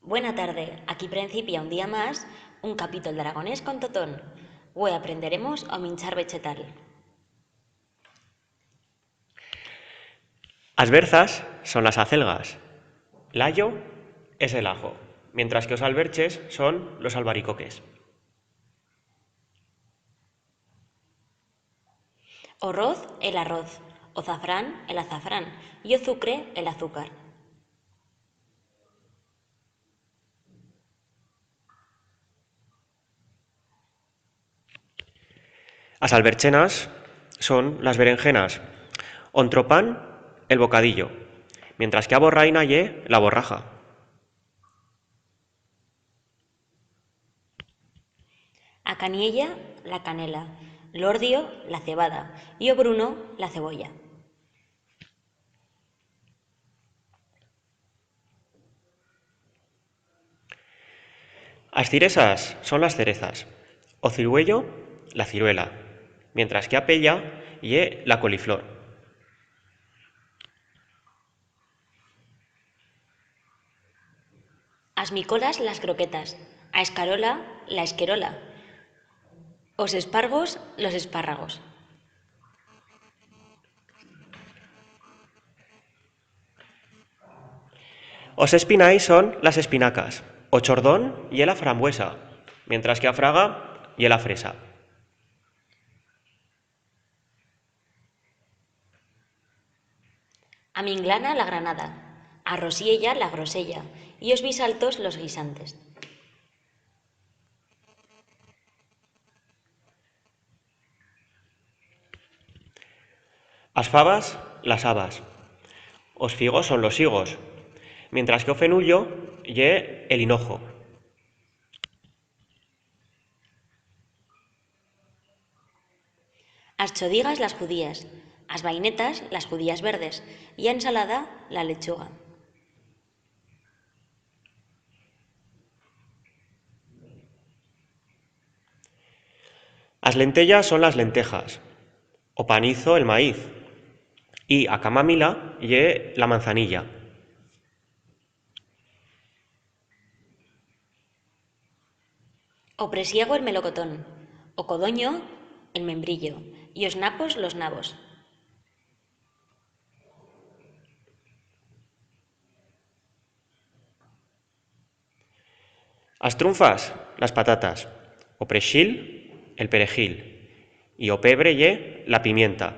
Buena tarde, aquí principia un día más un capítulo de aragonés con Totón. Hoy aprenderemos a minchar vegetal. As berzas son las acelgas, l'ayo es el ajo, mientras que os alberches son los albaricoques. O roz, el arroz. O zafrán, el azafrán. Y o zucre, el azúcar. As alberchenas son las berenjenas, ontropán el bocadillo, mientras que a borraina ye la borraja. A caniella, la canela. L'ordio, la cebada. Y o bruno, la cebolla. As ciresas son las cerezas, o ciruello la ciruela, mientras que a pella ye la coliflor. As micolas, las croquetas. A escarola, la esquerola. Os espargos, los espárragos. Os espinais son las espinacas, o chordón ye la frambuesa, mientras que a fraga ye la fresa. A minglana, la granada. A rosiella, la grosella. Y os bisaltos, los guisantes. As fabas, las habas. Os figos son los higos, mientras que o fenullo ye el hinojo. As chodigas, las judías. As vainetas, las judías verdes. Y a ensalada, la lechuga. As lentellas son las lentejas, o panizo el maíz, y a camamila ye la manzanilla. O presiego, el melocotón. O codoño, el membrillo. Y os napos, los nabos. As trunfas, las patatas, o prexil, el perejil, y o pebre ye la pimienta.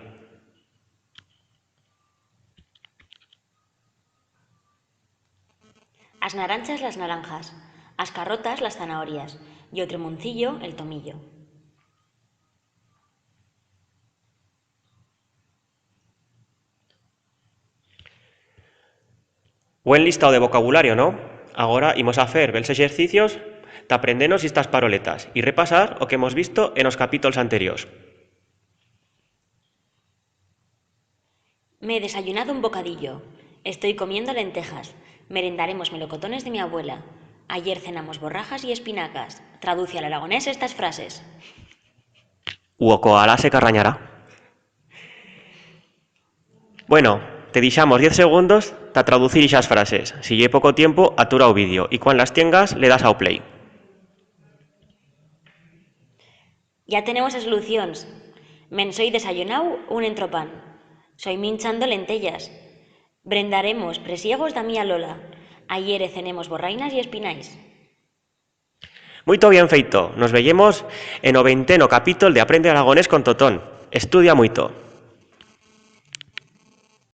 As naranchas, las naranjas. As carrotas, las zanahorias. Y o tremoncillo, el tomillo. Buen listado de vocabulario, ¿no? Ahora imos a hacer bels ejercicios t'aprendenos estas paroletas y repasar o que hemos visto en los capítulos anteriores. Me he desayunado un bocadillo. Estoy comiendo lentejas. Merendaremos melocotones de mi abuela. Ayer cenamos borrajas y espinacas. Traduce al aragonés estas frases. O koala se carrañará. Bueno, te dixamos 10 segundos para traducir esas frases. Si lle poco tiempo, atura o vídeo y cuando las tengas le das ao play. Ya tenemos las soluciones. Men soy desayunau un entropán. Soy minchando lentellas. Brendaremos presiegos da mía Lola. Ayer cenemos borrainas y espinais. Muito bien feito. Nos veyemos en o 20º capítulo de Aprende Aragonés con Totón. Estudia muito.